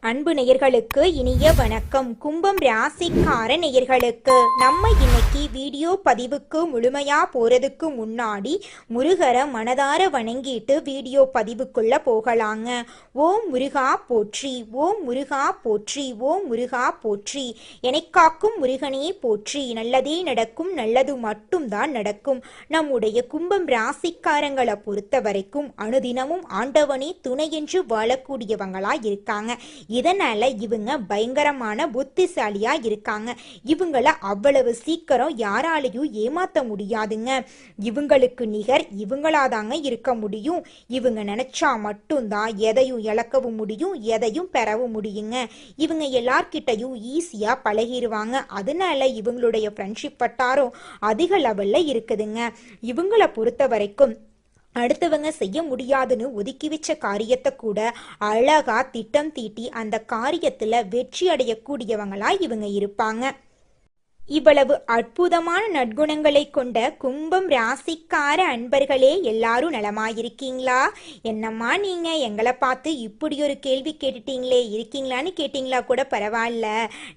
அன்பு நேயர்களுக்கு இனிய வணக்கம். கும்பம் ராசிக்கார நேயர்களுக்கு நம்ம இன்னைக்கு வீடியோ பதிவுக்கு முழுமையா போறதுக்கு முன்னாடி முருகரை மனதார வணங்கிட்டு வீடியோ பதிவுக்குள்ள போகலாங்க. ஓம் முருகா போற்றி, ஓம் முருகா போற்றி, ஓம் முருகா போற்றி. எனக்காக்கும் முருகனே போற்றி. நல்லதே நடக்கும், நல்லது மட்டும் தான் நடக்கும். நம்முடைய கும்பம் ராசிக்காரங்களை பொறுத்த வரைக்கும் அனுதினமும் ஆண்டவனே துணை என்று வாழக்கூடியவங்களா இருக்காங்க. இதனால இவங்க பயங்கரமான புத்திசாலியா இருக்காங்க. இவங்கள அவ்வளவு சீக்கிரம் யாராலையும் ஏமாத்த முடியாதுங்க. இவங்களுக்கு நிகர் இவங்களாதாங்க இருக்க முடியும். இவங்க நினைச்சா மட்டும்தான் எதையும் இழக்கவும் முடியும், எதையும் பெறவும் முடியுங்க. இவங்க எல்லார்கிட்டையும் ஈஸியா பழகிடுவாங்க. அதனால இவங்களுடைய ஃப்ரெண்ட்ஷிப் வட்டாரம் அதிக லெவல்ல இருக்குதுங்க. இவங்களை பொறுத்த வரைக்கும் அடுத்தவங்க செய்ய முடியாதுன்னு ஒதுக்கி வச்ச காரியத்தை கூட அழகா திட்டம் தீட்டி அந்த காரியத்துல வெற்றி அடையக்கூடியவங்களா இவங்க இருப்பாங்க. இவ்வளவு அற்புதமான நற்குணங்களை கொண்ட கும்பம் ராசிக்கார அன்பர்களே, எல்லாரும் நலமாயிருக்கீங்களா? என்னம்மா நீங்க எங்களை பார்த்து இப்படி ஒரு கேள்வி கேட்டுட்டீங்களே, இருக்கீங்களான்னு கேட்டீங்களா கூட பரவாயில்ல,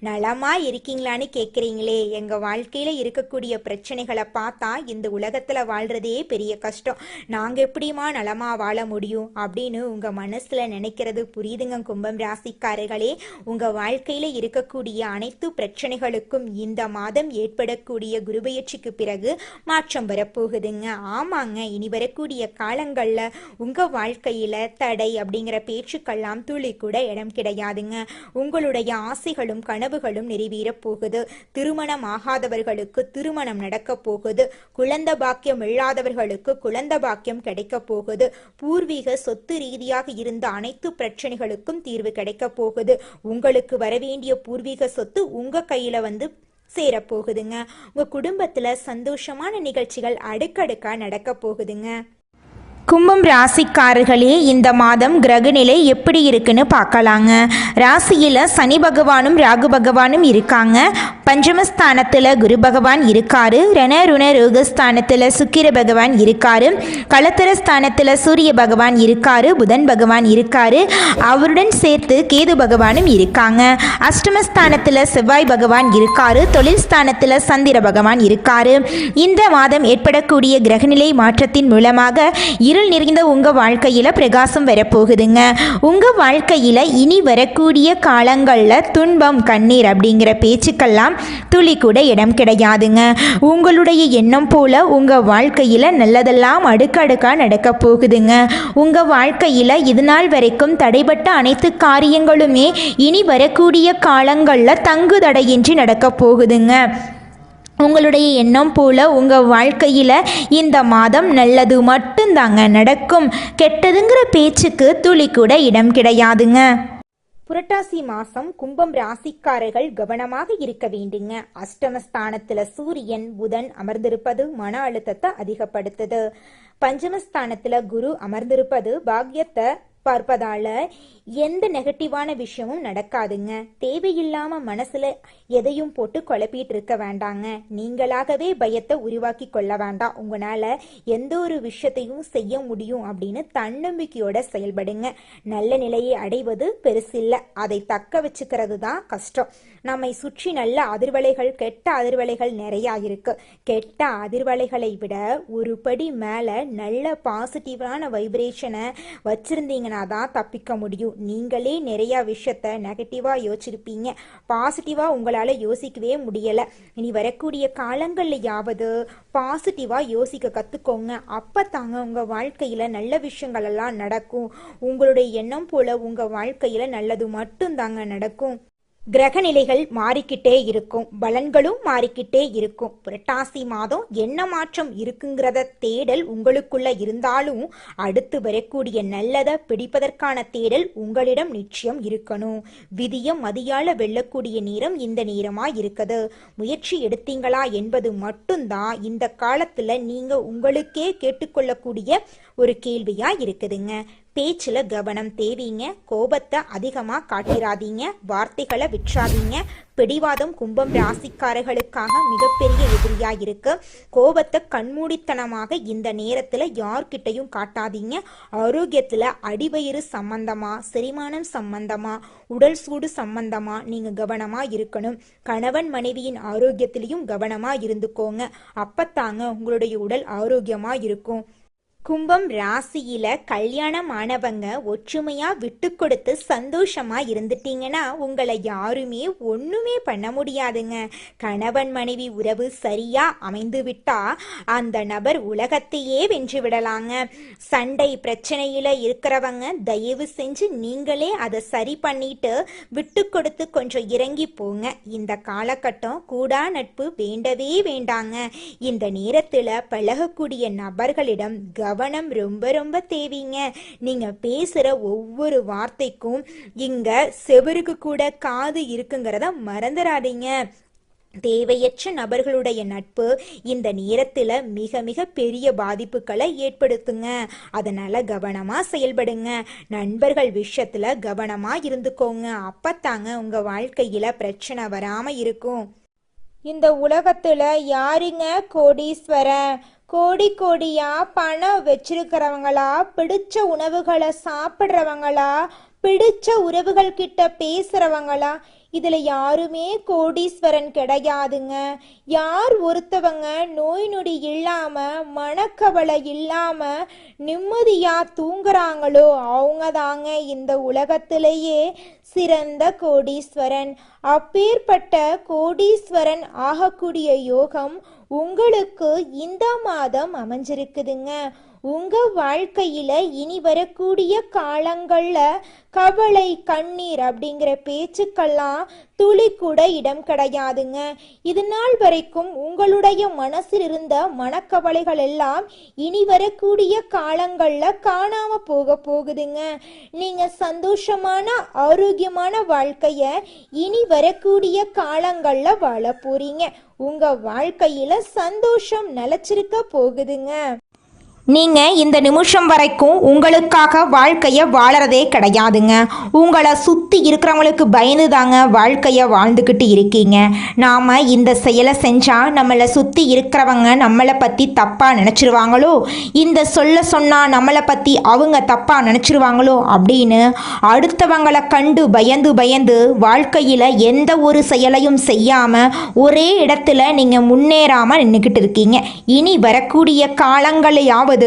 நலமா இருக்கீங்களான்னு கேட்குறீங்களே. எங்க வாழ்க்கையில இருக்கக்கூடிய பிரச்சனைகளை பார்த்தா இந்த உலகத்துல வாழ்றதே பெரிய கஷ்டம், நாங்க எப்படிமா நலமா வாழ முடியும் அப்படின்னு உங்க மனசுல நினைக்கிறது புரியுதுங்க. கும்பம் ராசிக்காரர்களே, உங்க வாழ்க்கையில இருக்கக்கூடிய அனைத்து பிரச்சனைகளுக்கும் இந்த மாதம் ஏற்படக்கூடிய குருபெயர்ச்சிக்கு பிறகு மாற்றம் வரப்போகுதுங்க. ஆமாங்க, இனி வரக்கூடிய காலங்கள்ல உங்க வாழ்க்கையில தடை அப்படிங்கிற பேச்சுக்கெல்லாம் துளி கூட இடம் கிடையாதுங்க. உங்களுடைய ஆசைகளும் கனவுகளும் நிறைவேற போகுது. திருமணம் ஆகாதவர்களுக்கு திருமணம் நடக்க போகுது. குழந்தை பாக்கியம் இல்லாதவர்களுக்கு குழந்தை பாக்கியம் கிடைக்க போகுது. பூர்வீக சொத்து ரீதியாக இருந்த அனைத்து பிரச்சனைகளுக்கும் தீர்வு கிடைக்க போகுது. உங்களுக்கு வரவேண்டிய பூர்வீக சொத்து உங்க கையில சேரப்போகுதுங்க. உங்க குடும்பத்துல சந்தோஷமான நிகழ்ச்சிகள் அடுக்கடுக்கா நடக்க போகுதுங்க. கும்பம் ராசிக்காரர்களே, இந்த மாதம் கிரகநிலை எப்படி இருக்குன்னு பார்க்கலாங்க. ராசியில் சனி பகவானும் ராகு பகவானும் இருக்காங்க. பஞ்சமஸ்தானத்தில் குரு பகவான் இருக்காரு. ரணருண ரோகஸ்தானத்தில் சுக்கிர பகவான் இருக்காரு. களத்திரஸ்தானத்தில் சூரிய பகவான் இருக்காரு. புதன் பகவான் இருக்காரு. அவருடன் சேர்த்து கேது பகவானும் இருக்காங்க. அஷ்டமஸ்தானத்தில் செவ்வாய் பகவான் இருக்காரு. தொழில் ஸ்தானத்தில் சந்திர பகவான் இருக்காரு. இந்த மாதம் ஏற்படக்கூடிய கிரகநிலை மாற்றத்தின் மூலமாக இருள் நிறைந்த உங்க வாழ்க்கையில பிரகாசம் வரப்போகுதுங்க. உங்க வாழ்க்கையில இனி வரக்கூடிய காலங்கள்ல துன்பம் கண்ணீர் அப்படிங்கிற பேச்சுக்கெல்லாம் துளி கூட இடம் கிடையாதுங்க. உங்களுடைய எண்ணம் போல உங்க வாழ்க்கையில நல்லதெல்லாம் அடுக்கடுக்கா நடக்க போகுதுங்க. உங்க வாழ்க்கையில இதுநாள் வரைக்கும் தடைபட்ட அனைத்து காரியங்களுமே இனி வரக்கூடிய காலங்கள்ல தங்கு தடையின்றி நடக்க போகுதுங்க. உங்களுடைய எண்ணம் போல உங்கள் வாழ்க்கையில் இந்த மாதம் நல்லது மட்டும்தாங்க நடக்கும். கெட்டதுங்கிற பேச்சுக்கு துளி கூட இடம் கிடையாதுங்க. புரட்டாசி மாசம் கும்பம் ராசிக்காரர்கள் கவனமாக இருக்க வேண்டுங்க. அஷ்டமஸ்தானத்துல சூரியன் புதன் அமர்ந்திருப்பது மன அழுத்தத்தை அதிகப்படுத்துது. பஞ்சமஸ்தானத்துல குரு அமர்ந்திருப்பது பாக்கியத்தை பார்ப்பதால எந்த நெகட்டிவான விஷயமும் நடக்காதுங்க. தேவையில்லாம மனசுல எதையும் போட்டு குழப்பிட்டு இருக்க வேண்டாங்க. நீங்களாகவே பயத்தை உருவாக்கி கொள்ள வேண்டாம். உங்களால எந்த ஒரு விஷயத்தையும் செய்ய முடியும் அப்படின்னு தன்னம்பிக்கையோட செயல்படுங்க. நல்ல நிலையை அடைவது பெருசில்லை, அதை தக்க வச்சுக்கிறது தான் கஷ்டம். நம்மை சுற்றி நல்ல அதிர்வலைகள் கெட்ட அதிர்வலைகள் நிறையா இருக்கு. கெட்ட அதிர்வலைகளை விட ஒரு படி மேல நல்ல பாசிட்டிவான வைப்ரேஷனை வச்சிருந்தீங்கன்னா தான் தப்பிக்க முடியும். நீங்களே நிறைய விஷயத்த நெகட்டிவா யோசிச்சிருப்பீங்க, பாசிட்டிவா உங்களால யோசிக்கவே முடியல. இனி வரக்கூடிய காலங்கள்லயாவது பாசிட்டிவா யோசிக்க கத்துக்கோங்க. அப்பத்தாங்க உங்க வாழ்க்கையில நல்ல விஷயங்கள் எல்லாம் நடக்கும். உங்களுடைய எண்ணம் போல உங்க வாழ்க்கையில நல்லது மட்டும்தாங்க நடக்கும். கிரகநிலைகள் மாறிக்கிட்டே இருக்கும், பலன்களும் மாறிக்கிட்டே இருக்கும். புரட்டாசி மாதம் என்ன மாற்றம் இருக்குங்கிறத தேடல் உங்களுக்குள்ள இருந்தாலும் அடுத்து வரக்கூடிய நல்லதை பிடிப்பதற்கான தேடல் உங்களிடம் நிச்சயம் இருக்கணும். விதியை மதியால வெல்லக்கூடிய நேரம் இந்த நேரமா இருக்குது. முயற்சி எடுத்தீங்களா என்பது மட்டும்தான் இந்த காலத்துல நீங்க உங்களுக்கே கேட்டுக்கொள்ளக்கூடிய ஒரு கேள்வியா இருக்குதுங்க. பேச்சுல கவனம் தேவைங்க. கோபத்தை அதிகமா காட்டிராதீங்க. வார்த்தைகளை விற்றாதீங்க. பிடிவாதம் கும்பம் ராசிக்காரர்களுக்காக மிகப்பெரிய எதிரியா இருக்கு. கோபத்தை கண்மூடித்தனமாக இந்த நேரத்துல யார்கிட்டையும் காட்டாதீங்க. ஆரோக்கியத்துல அடிவயிறு சம்பந்தமா, செரிமானம் சம்பந்தமா, உடல் சூடு சம்பந்தமா நீங்க கவனமா இருக்கணும். கணவன் மனைவியின் ஆரோக்கியத்திலையும் கவனமா இருந்துக்கோங்க. அப்பத்தாங்க உங்களுடைய உடல் ஆரோக்கியமா இருக்கும். கும்பம் ராசியில கல்யாணமானவங்க ஒற்றுமையா விட்டு கொடுத்து சந்தோஷமா இருந்துட்டீங்கன்னா உங்களை யாருமே ஒண்ணுமே பண்ண முடியாதுங்க. கணவன் மனைவி உறவு சரியா அமைந்து விட்டா அந்த நபர் உலகத்தையே வென்று விடலாங்க. சண்டை பிரச்சனையில இருக்கிறவங்க தயவு செஞ்சு நீங்களே அதை சரி பண்ணிட்டு விட்டு கொடுத்து கொஞ்சம் இறங்கி போங்க. இந்த காலகட்டம் கூடா நட்பு வேண்டவே வேண்டாங்க. இந்த நேரத்துல பழகக்கூடிய நபர்களிடம் கவனம் ரொம்ப ரொம்ப தேவைங்க. நீங்க பேசுற ஒவ்வொரு வார்த்தைக்கும் இங்க செவருக்கு கூட காது இருக்குங்கிறத மறந்துடாதீங்க. தேவையற்ற நபர்களுடைய நட்பு இந்த நேரத்துல மிக மிக பெரிய பாதிப்புகளை ஏற்படுத்துங்க. அதனால கவனமா செயல்படுங்க. நண்பர்கள் விஷயத்துல கவனமா இருந்துக்கோங்க. அப்பத்தாங்க உங்க வாழ்க்கையில பிரச்சனை வராம இருக்கும். இந்த உலகத்துல யாருங்க கோடீஸ்வரன்? கோடி கோடியா பணம் வச்சிருக்கிறவங்களா, பிடிச்ச உணவுகளை சாப்பிட்றவங்களா, பிடிச்ச உறவுகள் கிட்ட பேசுறவங்களா? இதுல யாருமே கோடீஸ்வரன் கிடையாதுங்க. யார் ஒருத்தவங்க நோய் நொடி இல்லாம மனக்கவலை இல்லாம நிம்மதியா தூங்குறாங்களோ அவங்க தாங்க இந்த உலகத்திலேயே சிறந்த கோடீஸ்வரன். அப்பேற்பட்ட கோடீஸ்வரன் ஆகக்கூடிய யோகம் உங்களுக்கு இந்த மாதம் அமைஞ்சிருக்குதுங்க. உங்க வாழ்க்கையில இனி வரக்கூடிய காலங்கள்ல கவலை கண்ணீர் அப்படிங்கிற பேச்சுக்கெல்லாம் துளி கூட இடம் கிடையாதுங்க. இது நாள் வரைக்கும் உங்களுடைய மனசில் இருந்த மனக்கவலைகள் எல்லாம் இனி வரக்கூடிய காலங்கள்ல காணாம போகுதுங்க. நீங்க சந்தோஷமான ஆரோக்கியமான வாழ்க்கைய இனி வரக்கூடிய காலங்கள்ல வாழ போறீங்க. உங்க வாழ்க்கையில சந்தோஷம் நிலைச்சிருக்க போகுதுங்க. நீங்க இந்த நிமிஷம் வரைக்கும் உங்களுக்காக வாழ்க்கைய வாழறதே கிடையாதுங்க. உங்களை சுத்தி இருக்கிறவங்களுக்கு பயந்து தாங்க வாழ்க்கைய வாழ்ந்துக்கிட்டு இருக்கீங்க. நாம இந்த செயலை செஞ்சா நம்மளை சுத்தி இருக்கிறவங்க நம்மளை பத்தி தப்பா நினைச்சிருவாங்களோ, இந்த சொன்னா நம்மளை பத்தி அவங்க தப்பா நினைச்சிருவாங்களோ அப்படின்னு அடுத்தவங்களை கண்டு பயந்து பயந்து வாழ்க்கையில எந்த ஒரு செயலையும் செய்யாம ஒரே இடத்துல நீங்க முன்னேறாம நின்றுக்கிட்டு இருக்கீங்க. இனி வரக்கூடிய காலங்களையாவது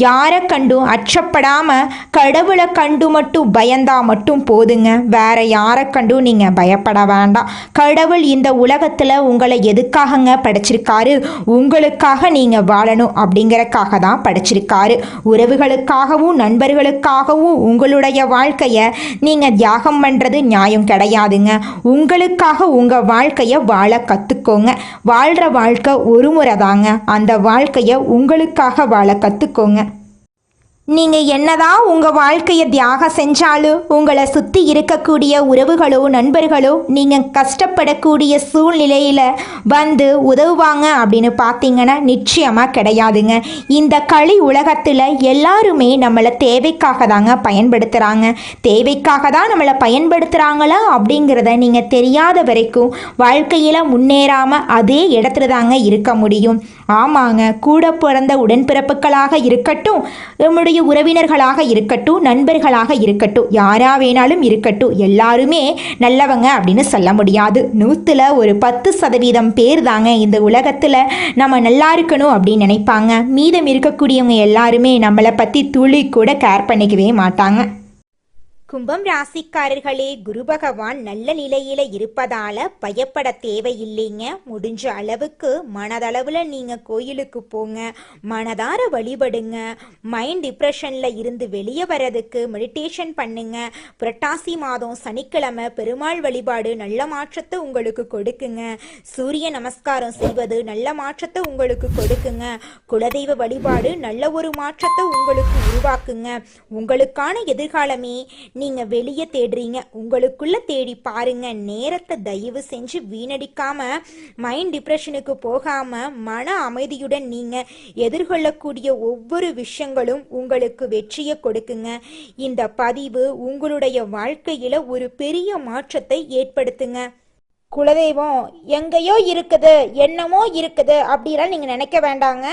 யாரை கண்டும் அச்சப்படாம கடவுளை கண்டு மட்டும் பயந்தா மட்டும் போதுங்க. வேற யாரை கண்டும் நீங்க பயப்பட வேண்டாம். கடவுள் இந்த உலகத்துல உங்களை எதுக்காகங்க படைச்சிருக்காரு? உங்களுக்காக நீங்க வாழணும் அப்படிங்கறக்காக தான் படைச்சிருக்காரு. உறவுகளுக்காகவும் நண்பர்களுக்காகவும் உங்களுடைய வாழ்க்கைய நீங்க தியாகம் பண்றது நியாயம் கிடையாதுங்க. உங்களுக்காக உங்க வாழ்க்கைய வாழ கத்துக்கோங்க. வாழ்ற வாழ்க்கை ஒரு முறை தாங்க. அந்த வாழ்க்கைய உங்களுக்காக வாழ கத்துக்கோங்க. நீங்க என்னதான் உங்க வாழ்க்கையை தியாகம் செஞ்சாலும் உங்களை சுத்தி இருக்கக்கூடிய உறவுகளோ நண்பர்களோ நீங்க கஷ்டப்படக்கூடிய சூழ்நிலையில வந்து உதவுவாங்க அப்படின்னு பார்த்தீங்கன்னா நிச்சயமா கிடையாதுங்க. இந்த களி உலகத்துல எல்லாருமே நம்மளை தேவைக்காக தாங்க பயன்படுத்துறாங்க. தேவைக்காக தான் நம்மளை பயன்படுத்துறாங்களா அப்படிங்கிறத நீங்க தெரியாத வரைக்கும் வாழ்க்கையில முன்னேறாம அதே இடத்துல தாங்க இருக்க முடியும். ஆமாங்க, கூட பிறந்த உடன்பிறப்புகளாக இருக்கட்டும், நம்முடைய உறவினர்களாக இருக்கட்டும், நண்பர்களாக இருக்கட்டும், யாரா வேணாலும் இருக்கட்டும், எல்லாருமே நல்லவங்க அப்படின்னு சொல்ல முடியாது. 100ல் ஒரு 10% பேர் தாங்க இந்த உலகத்துல நம்ம நல்லா இருக்கணும் அப்படின்னு நினைப்பாங்க. மீதம் இருக்கக்கூடியவங்க எல்லாருமே நம்மளை பத்தி துளி கூட கேர் பண்ணிக்கவே மாட்டாங்க. கும்பம் ராசிக்காரர்களே, குரு பகவான் நல்ல நிலையில இருப்பதால பயப்பட தேவையில்லைங்க. முடிஞ்ச அளவுக்கு மனதளவுல நீங்க கோயிலுக்கு போங்க, மனதார வழிபடுங்க. மைண்ட் டிப்ரெஷன்ல இருந்து வெளியே வர்றதுக்கு மெடிடேஷன் பண்ணுங்க. புரட்டாசி மாதம் சனிக்கிழமை பெருமாள் வழிபாடு நல்ல மாற்றத்தை உங்களுக்கு கொடுக்குங்க. சூரிய நமஸ்காரம் செய்வது நல்ல மாற்றத்தை உங்களுக்கு கொடுக்குங்க. குலதெய்வ வழிபாடு நல்ல ஒரு மாற்றத்தை உங்களுக்கு உருவாக்குங்க. உங்களுக்கான எதிர்காலமே நீங்க வெளியே தேடுறீங்க, உங்களுக்குள்ள தேடி பாருங்க. நேரத்தை தயவு செஞ்சு வீணடிக்காம, மைண்ட் டிப்ரெஷனுக்கு போகாம, மன அமைதியுடன் நீங்க எதிர்கொள்ளக்கூடிய ஒவ்வொரு விஷயங்களும் உங்களுக்கு வெற்றியை கொடுக்குங்க. இந்த பதிவு உங்களுடைய வாழ்க்கையில ஒரு பெரிய மாற்றத்தை ஏற்படுத்துங்க. குலதெய்வம் எங்கேயோ இருக்குது, என்னமோ இருக்குது அப்படிலாம் நீங்க நினைக்க வேண்டாங்க.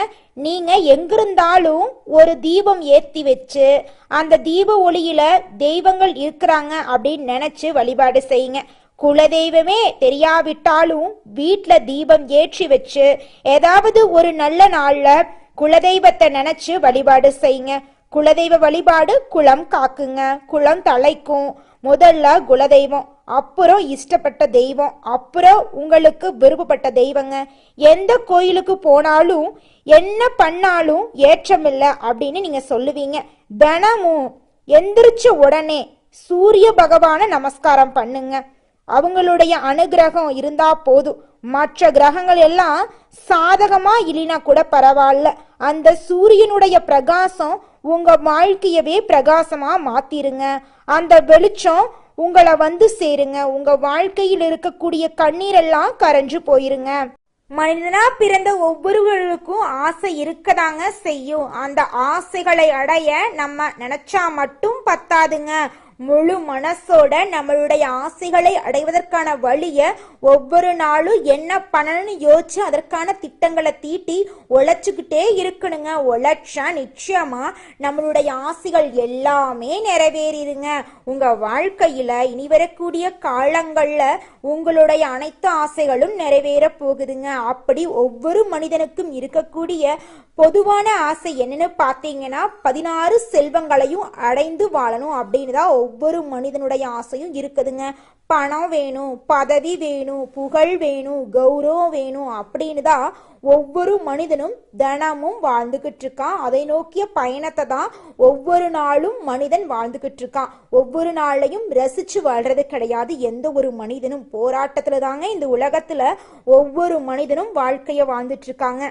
நீங்க எங்கிருந்தாலும் ஒரு தீபம் ஏற்றி வச்சு அந்த தீப ஒளியில தெய்வங்கள் இருக்கிறாங்க அப்படின்னு நினைச்சு வழிபாடு செய்யுங்க. குலதெய்வமே தெரியாவிட்டாலும் வீட்டில் தீபம் ஏற்றி வச்சு ஏதாவது ஒரு நல்ல நாள்ல குலதெய்வத்தை நினைச்சு வழிபாடு செய்யுங்க. குலதெய்வ வழிபாடு குலம் காக்குங்க, குலம் தலைக்கும். முதல்ல குலதெய்வம், அப்புறம் இஷ்டப்பட்ட தெய்வம், அப்புறம் உங்களுக்கு விருப்பப்பட்ட தெய்வங்க. எந்த கோயிலுக்கு போனாலும் என்ன பண்ணாலும் ஏற்றமில்லை அப்படின்னு நீங்க சொல்லுவீங்க. தினமும் எந்திரிச்ச உடனே சூரிய பகவான நமஸ்காரம் பண்ணுங்க. அவங்களுடைய அனுகிரகம் இருந்தா போதும். மற்ற கிரகங்கள் எல்லாம் சாதகமா இல்லைனா கூட பரவாயில்ல, அந்த சூரியனுடைய பிரகாசம் உங்க வாழ்க்கையவே பிரகாசமா மாத்திருங்க. அந்த வெளிச்சம் உங்களை வந்து சேருங்க. உங்க வாழ்க்கையில் இருக்கக்கூடிய கண்ணீரெல்லாம் கரைஞ்சு போயிருங்க. மனிதனா பிறந்த ஒவ்வொருவருக்கும் ஆசை இருக்கதாங்க செய்யும். அந்த ஆசைகளை அடைய நம்ம நினைச்சா மட்டும் பத்தாதுங்க. முழு மனசோட நம்மளுடைய ஆசைகளை அடைவதற்கான வழியை ஒவ்வொரு நாளும் என்ன பண்ணணும்னு யோசிச்சு அதற்கான திட்டங்களை தீட்டி உழைச்சுக்கிட்டே இருக்கணுங்க. உழைச்சா நிச்சயமா நம்மளுடைய ஆசைகள் எல்லாமே நிறைவேறிடுங்க. உங்க வாழ்க்கையில இனி வரக்கூடிய காலங்கள்ல உங்களுடைய அனைத்து ஆசைகளும் நிறைவேற போகுதுங்க. அப்படி ஒவ்வொரு மனிதனுக்கும் இருக்கக்கூடிய பொதுவான ஆசை என்னன்னு பார்த்தீங்கன்னா 16 செல்வங்களையும் அடைந்து வாழணும் அப்படின்னு தான் ஒவ்வொரு மனிதனுடைய ஆசையும் இருக்குதுங்க. பணம் வேணும், பதவி வேணும், புகழ் வேணும், கௌரவம் வேணும் அப்படின்னு தான் ஒவ்வொரு மனிதனும் தினமும் வாழ்ந்துகிட்டு இருக்கான். அதை நோக்கிய பயணத்தை தான் ஒவ்வொரு நாளும் மனிதன் வாழ்ந்துகிட்டு இருக்கான். ஒவ்வொரு நாளையும் ரசிச்சு வாழ்றது கிடையாது. எந்த ஒரு மனிதனும் போராட்டத்துல தாங்க இந்த உலகத்துல ஒவ்வொரு மனிதனும் வாழ்க்கைய வாழ்ந்துட்டு இருக்காங்க.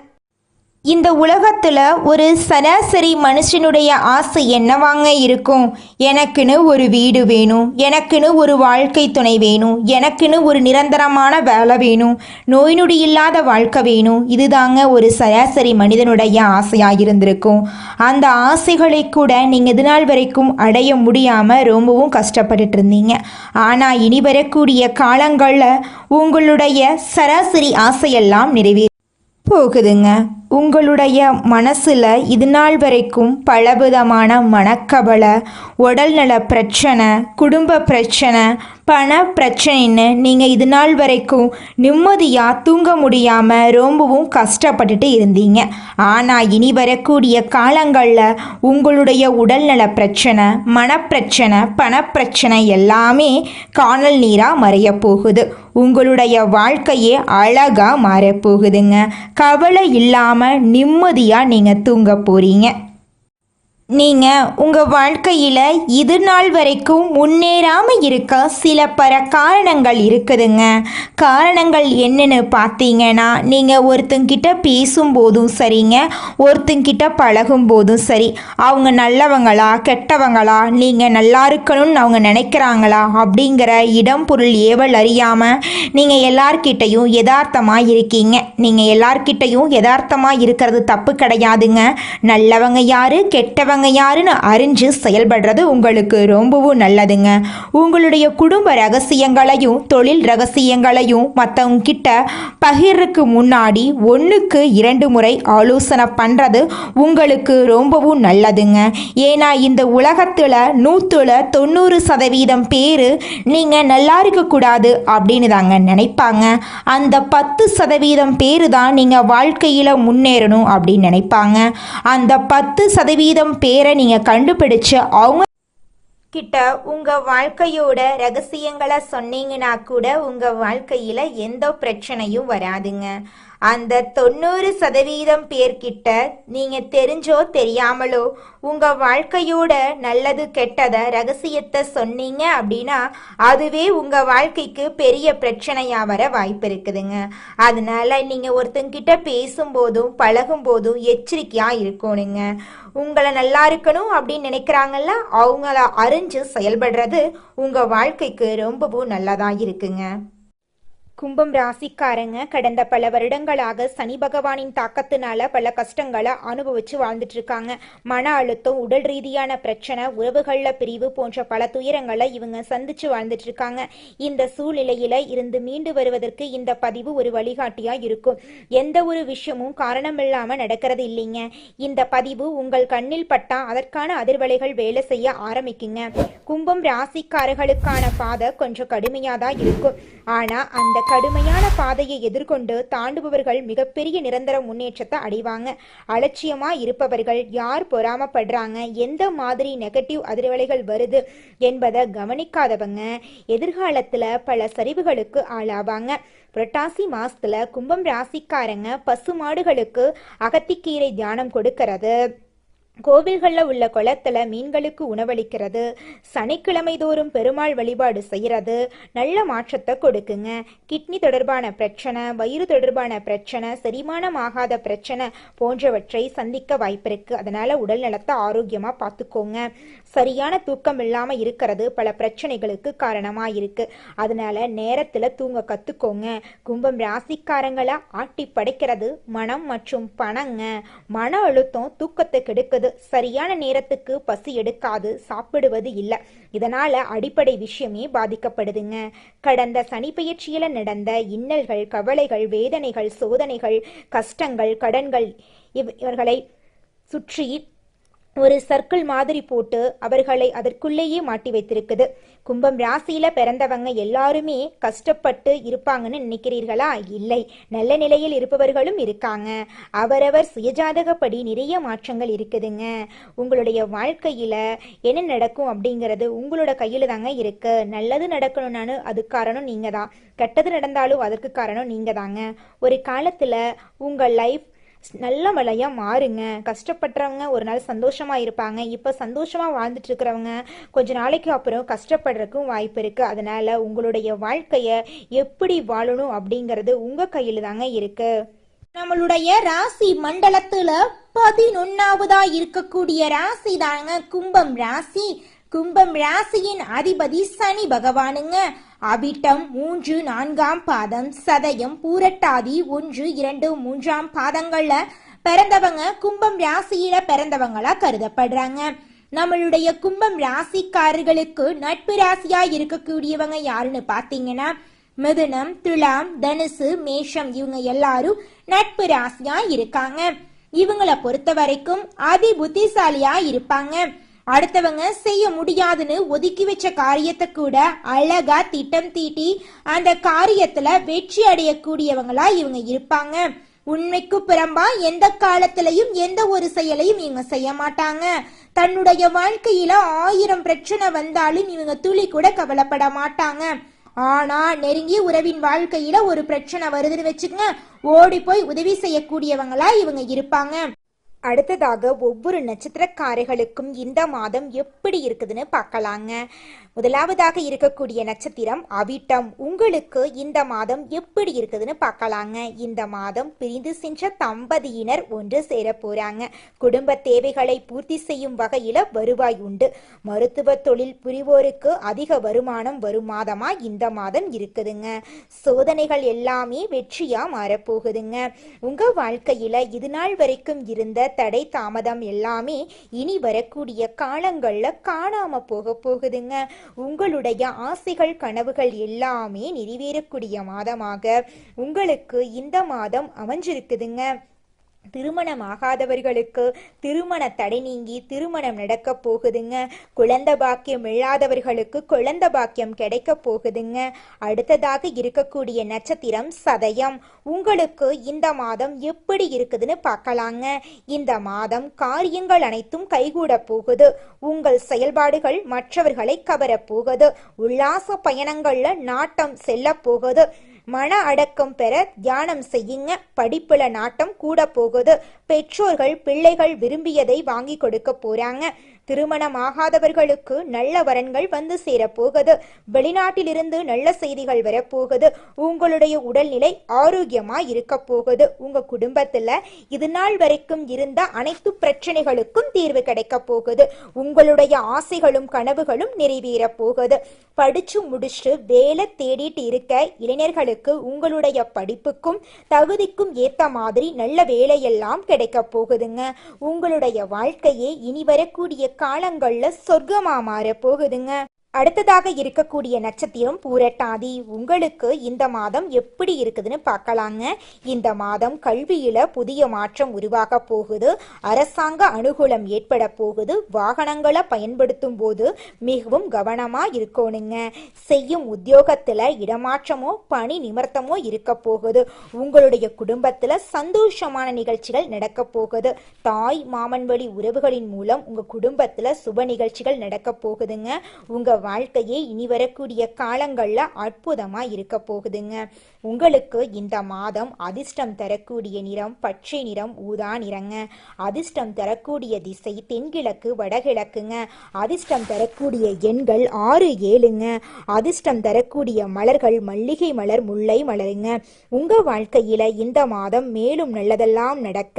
இந்த உலகத்துல ஒரு சராசரி மனுஷனுடைய ஆசை என்னவாங்க இருக்கும்? எனக்குன்னு ஒரு வீடு வேணும், எனக்குன்னு ஒரு வாழ்க்கை துணை வேணும், எனக்குன்னு ஒரு நிரந்தரமான வேலை வேணும், நோய் நொடி இல்லாத வாழ்க்கை வேணும். இதுதாங்க ஒரு சராசரி மனிதனுடைய ஆசையாக இருந்திருக்கும். அந்த ஆசைகளை கூட நீங்கள் இது நாள் வரைக்கும் அடைய முடியாமல் ரொம்பவும் கஷ்டப்பட்டுட்டு இருந்தீங்க. ஆனால் இனி வரக்கூடிய காலங்களில் உங்களுடைய சராசரி ஆசையெல்லாம் நிறைவேறி போகுதுங்க. உங்களுடைய மனசில் இது நாள் வரைக்கும் பலவிதமான மனக்கவலை, உடல்நல பிரச்சனை, குடும்ப பிரச்சனை, பண பிரச்சனைன்னு நீங்கள் இது நாள் வரைக்கும் நிம்மதியாக தூங்க முடியாமல் ரொம்பவும் கஷ்டப்பட்டுட்டு இருந்தீங்க. ஆனால் இனி வரக்கூடிய காலங்களில் உங்களுடைய உடல்நல பிரச்சனை, மனப்பிரச்சனை, பணப்பிரச்சனை எல்லாமே காணல் நீராக மறைய போகுது. உங்களுடைய வாழ்க்கையே அழகாக மாறப்போகுதுங்க. கவலை இல்லாமல் நிம்மதியாக நீங்கள் தூங்க போகிறீங்க. நீங்கள் உங்கள் வாழ்க்கையில் இது நாள் வரைக்கும் முன்னேறாமல் இருக்க சில காரணங்கள் இருக்குதுங்க. காரணங்கள் என்னென்னு பார்த்தீங்கன்னா, நீங்கள் ஒருத்தங்கிட்ட பேசும்போதும் சரிங்க, ஒருத்தங்கிட்ட பழகும் போதும் சரி, அவங்க நல்லவங்களா கெட்டவங்களா, நீங்கள் நல்லா இருக்கணும்னு அவங்க நினைக்கிறாங்களா அப்படிங்கிற இடம் பொருள் ஏவல் அறியாமல் நீங்கள் எல்லார்கிட்டையும் யதார்த்தமாக இருக்கீங்க. நீங்கள் எல்லார்கிட்டையும் யதார்த்தமாக இருக்கிறது தப்பு கிடையாதுங்க. நல்லவங்க யாரு கெட்டவங்க யாருன்னு அறிஞ்சு செயல்படுறது உங்களுக்கு ரொம்பவும் நல்லதுங்க. உங்களுடைய குடும்ப ரகசியங்களையும் தொழில் ரகசியங்களையும் மற்றவங்க கிட்ட பகிர்றதுக்கு முன்னாடி 1க்கு 2 முறை ஆலோசனை பண்ணுறது உங்களுக்கு ரொம்பவும் நல்லதுங்க. ஏன்னா இந்த உலகத்தில் 190% பேர் நீங்கள் நல்லா இருக்கக்கூடாது அப்படின்னு தாங்க நினைப்பாங்க. அந்த 10% பேர் தான் நீங்கள் வாழ்க்கையில் முன்னேறணும் அப்படின்னு நினைப்பாங்க. அந்த 10% பேரை நீங்கள் கண்டுபிடிச்சு அவங்க கிட்ட உங்க வாழ்க்கையோட ரகசியங்களை சொன்னீங்கன்னா கூட உங்க வாழ்க்கையில எந்த பிரச்சனையும் வராதுங்க. அந்த 90% பேர்கிட்ட நீங்க தெரிஞ்சோ தெரியாமலோ உங்க வாழ்க்கையோட நல்லது கெட்டத ரகசியத்தை சொன்னீங்க அப்படின்னா அதுவே உங்க வாழ்க்கைக்கு பெரிய பிரச்சனையா வர வாய்ப்பு இருக்குதுங்க. அதனால நீங்க ஒருத்தங்கிட்ட பேசும்போதும் பழகும் போதும் எச்சரிக்கையா இருக்கணுங்க. உங்களை நல்லா இருக்கணும் அப்படின்னு நினைக்கிறாங்கல்ல, அவங்கள அறிஞ்சு செயல்படுறது உங்க வாழ்க்கைக்கு ரொம்பவும் நல்லதா இருக்குங்க. கும்பம் ராசிக்காரங்க கடந்த பல வருடங்களாக சனி பகவானின் தாக்கத்தினால பல கஷ்டங்களை அனுபவிச்சு வாழ்ந்துட்டு இருக்காங்க. மன அழுத்தம், உடல் ரீதியான பிரச்சனை, உறவுகள்ல பிரிவு போன்ற பல துயரங்களை இவங்க சந்திச்சு வாழ்ந்துட்டு இருக்காங்க. இந்த சூழ்நிலையில இருந்து மீண்டு வருவதற்கு இந்த பதிவு ஒரு வழிகாட்டியா இருக்கும். எந்த ஒரு விஷயமும் காரணமில்லாம நடக்கிறது இல்லைங்க. இந்த பதிவு உங்கள் கண்ணில் பட்டா அதற்கான அதிர்வலைகள் வேலை செய்ய ஆரம்பிக்குங்க. கும்பம் ராசிக்காரர்களுக்கான பாதை கொஞ்சம் கடுமையாதான் இருக்கும். ஆனா அந்த கடுமையான பாதையை எதிர்கொண்டு தாண்டுபவர்கள் மிகப்பெரிய நிரந்தர முன்னேற்றத்தை அடைவாங்க. அலட்சியமா இருப்பவர்கள், யார் பொறாமப்படுறாங்க, எந்த மாதிரி நெகட்டிவ் அதிர்வலைகள் வருது என்பதை கவனிக்காதவங்க எதிர்காலத்துல பல சரிவுகளுக்கு ஆளாவாங்க. புரட்டாசி மாசத்துல கும்பம் ராசிக்காரங்க பசு மாடுகளுக்கு அகத்திக்கீரை தியானம் கொடுக்கறது, கோவில்களில் உள்ள குளத்துல மீன்களுக்கு உணவளிக்கிறது, சனிக்கிழமை தோறும் பெருமாள் வழிபாடு செய்யறது நல்ல மாற்றத்தை கொடுக்குங்க. கிட்னி தொடர்பான பிரச்சனை, வயிறு தொடர்பான பிரச்சனை, செரிமானம் ஆகாத பிரச்சனை போன்றவற்றை சந்திக்க வாய்ப்பிருக்கு. அதனால உடல் நலத்தை ஆரோக்கியமா பார்த்துக்கோங்க. சரியான தூக்கம் இல்லாம இருக்கிறது பல பிரச்சனைகளுக்கு காரணமா இருக்கு. அதனால நேரத்துல தூங்க கத்துக்கோங்க. கும்பம் ராசிக்காரங்களா ஆட்டி படைக்கிறது மனம் மற்றும் பணங்க. மன அழுத்தம் தூக்கத்தை கெடுக்குது. சரியான நேரத்துக்கு பசி எடுக்காது, சாப்பிடுவது இல்லை. இதனால அடிப்படை விஷயமே பாதிக்கப்படுதுங்க. கடந்த சனி பெயர்ச்சியில நடந்த இன்னல்கள், கவலைகள், வேதனைகள், சோதனைகள், கஷ்டங்கள், கடன்கள் இவர்களை சுற்றி ஒரு சர்க்கிள் மாதிரி போட்டு அவர்களை அதற்குள்ளேயே மாட்டி வைத்திருக்குது. கும்பம் ராசியில பிறந்தவங்க எல்லாருமே கஷ்டப்பட்டு இருப்பாங்கன்னு நினைக்கிறீர்களா? இல்லை, நல்ல நிலையில் இருப்பவர்களும் இருக்காங்க. அவரவர் சுயஜாதகப்படி நிறைய மாற்றங்கள் இருக்குதுங்க. உங்களுடைய வாழ்க்கையில என்ன நடக்கும் அப்படிங்கிறது உங்களோட கையில தாங்க இருக்கு. நல்லது நடக்கணும்னானு அது காரணம் நீங்க தான். கெட்டது நடந்தாலும் அதற்கு காரணம் நீங்க தாங்க. ஒரு காலத்துல உங்க லைஃப் நல்ல மழையா மாறுங்க. கஷ்டப்படுறவங்க ஒரு நாள் சந்தோஷமா இருப்பாங்க. இப்ப சந்தோஷமா வாழ்ந்துட்டு இருக்கிறவங்க கொஞ்ச நாளைக்கு அப்புறம் கஷ்டப்படுறதுக்கும் வாய்ப்பு இருக்கு. அதனால உங்களுடைய வாழ்க்கைய எப்படி வாழணும் அப்படிங்கிறது உங்க கையில தாங்க இருக்கு. நம்மளுடைய ராசி மண்டலத்துல 11வதா இருக்கக்கூடிய ராசி தாங்க கும்பம் ராசி. கும்பம் ராசியின் அதிபதி சனி பகவானுங்க. அவிட்டம் 3, 4ஆம் பாதம், சதயம், பூரட்டாதி 1, 2, 3ஆம் பாதங்கள்ல பிறந்தவங்க கும்பம் ராசியில பிறந்தவங்களா கருதப்படுறாங்க. நம்மளுடைய கும்பம் ராசிக்காரர்களுக்கு நட்பு ராசியா இருக்கக்கூடியவங்க யாருன்னு பாத்தீங்கன்னா மிதுனம், துலாம், தனுசு, மேஷம் இவங்க எல்லாரும் நட்பு ராசியா இருக்காங்க. இவங்களை பொறுத்த வரைக்கும் அதி புத்திசாலியா இருப்பாங்க. அடுத்தவங்க செய்ய முடியாதுன்னு ஒதுக்கி வச்ச காரியத்தை கூட அழகா திட்டம் தீட்டி அந்த காரியத்துல வெற்றி அடையக்கூடியவங்களா இவங்க இருப்பாங்க. உண்மைக்கு புறம்பா எந்த காலத்திலையும் எந்த ஒரு செயலையும் இவங்க செய்ய மாட்டாங்க. தன்னுடைய வாழ்க்கையில 1000 பிரச்சனை வந்தாலும் இவங்க துளி கூட கவலைப்பட மாட்டாங்க. ஆனா நெருங்கிய உறவின் வாழ்க்கையில ஒரு பிரச்சனை வருதுன்னு வச்சுக்கங்க, ஓடி போய் உதவி செய்யக்கூடியவங்களா இவங்க இருப்பாங்க. அடுத்ததாக ஒவ்வொரு நட்சத்திரக்காரர்களுக்கும் இந்த மாதம் எப்படி இருக்குதுன்னு பார்க்கலாங்க. முதலாவதாக இருக்கக்கூடிய நட்சத்திரம் அவிட்டம். உங்களுக்கு இந்த மாதம் எப்படி இருக்குதுன்னு பார்க்கலாங்க. இந்த மாதம் பிரிந்து சென்ற தம்பதியினர் ஒன்று சேர போறாங்க. குடும்ப தேவைகளை பூர்த்தி செய்யும் வகையில வருவாய் உண்டு. மருத்துவ தொழில் புரிவோருக்கு அதிக வருமானம் வரும் மாதமா இந்த மாதம் இருக்குதுங்க. சோதனைகள் எல்லாமே வெற்றியா மாறப்போகுதுங்க. உங்க வாழ்க்கையில இது நாள் வரைக்கும் இருந்த தடை தாமதம் எல்லாமே இனி வரக்கூடிய காலங்கள்ல காணாம போக போகுதுங்க. உங்களுடைய ஆசைகள், கனவுகள் எல்லாமே நிறைவேறக்கூடிய மாதமாக உங்களுக்கு இந்த மாதம் அமைஞ்சிருக்குதுங்க. திருமணமாகாதவர்களுக்கு திருமண தடை நீங்கி திருமணம் நடக்க போகுதுங்க. குழந்தை பாக்கியம் இல்லாதவர்களுக்கு குழந்தை பாக்கியம் கிடைக்க போகுதுங்க. அடுத்ததாக இருக்கக்கூடிய நட்சத்திரம் சதயம். உங்களுக்கு இந்த மாதம் எப்படி இருக்குதுன்னு பார்க்கலாங்க. இந்த மாதம் காரியங்கள் அனைத்தும் கைகூட போகுது. உங்கள் செயல்பாடுகள் மற்றவர்களை கவர போகுது. உல்லாச பயணங்கள்ல நாட்டம் செல்ல போகுது. மன அடக்கம் பெற தியானம் செய்யுங்க. படிப்புல நாட்டம் கூட போகுது. பெற்றோர்கள் பிள்ளைகள் விரும்பியதை வாங்கி கொடுக்க போறாங்க. திருமணமாகாதவர்களுக்கு நல்ல வரன்கள் வந்து சேரப்போகுது. வெளிநாட்டிலிருந்து நல்ல செய்திகள் வரப்போகுது. உங்களுடைய உடல்நிலை ஆரோக்கியமா இருக்க போகுது. உங்க குடும்பத்துல இது நாள் வரைக்கும் இருந்த அனைத்து பிரச்சனைகளுக்கும் தீர்வு கிடைக்க போகுது. உங்களுடைய ஆசைகளும் கனவுகளும் நிறைவேற போகுது. படிச்சு முடிச்சுட்டு வேலை தேடிட்டு இருக்க இளைஞர்களுக்கு உங்களுடைய படிப்புக்கும் தகுதிக்கும் ஏத்த மாதிரி நல்ல வேலையெல்லாம் கிடைக்க போகுதுங்க. உங்களுடைய வாழ்க்கையே இனி வரக்கூடிய காலங்கள்ல சொர்க்கமா மாற போகுதுங்க. அடுத்ததாக இருக்கக்கூடிய நட்சத்திரம் பூரட்டாதி. உங்களுக்கு இந்த மாதம் எப்படி இருக்குதுன்னு பார்க்கலாங்க. இந்த மாதம் கல்வியில புதிய மாற்றம் உருவாக போகுது. அரசாங்க அனுகூலம் ஏற்பட போகுது. வாகனங்களை பயன்படுத்தும் போது மிகவும் கவனமா இருக்கணுங்க. செய்யும் உத்தியோகத்துல இடமாற்றமோ பணி நிமிர்த்தமோ இருக்க போகுது. உங்களுடைய குடும்பத்துல சந்தோஷமான நிகழ்ச்சிகள் நடக்க போகுது. தாய் மாமன் வழி உறவுகளின் மூலம் உங்க குடும்பத்துல சுப நிகழ்ச்சிகள் நடக்க போகுதுங்க. உங்க வாழ்க்கையே இனி வரக்கூடிய காலங்கள்ல அற்புதமா இருக்க போகுதுங்க. உங்களுக்கு இந்த மாதம் அதிர்ஷ்டம் தரக்கூடிய நிறம் பச்சை நிறம், ஊதா நிறங்க. அதிர்ஷ்டம் தரக்கூடிய திசை தென்கிழக்கு வடகிழக்குங்க. அதிர்ஷ்டம் தரக்கூடிய எண்கள் 6 7ங்க. அதிர்ஷ்டம் தரக்கூடிய மலர்கள் மல்லிகை மலர், முல்லை மலருங்க. உங்க வாழ்க்கையில இந்த மாதம் மேலும் நல்லதெல்லாம் நடக்க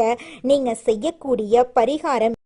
நீங்க செய்யக்கூடிய பரிகாரம்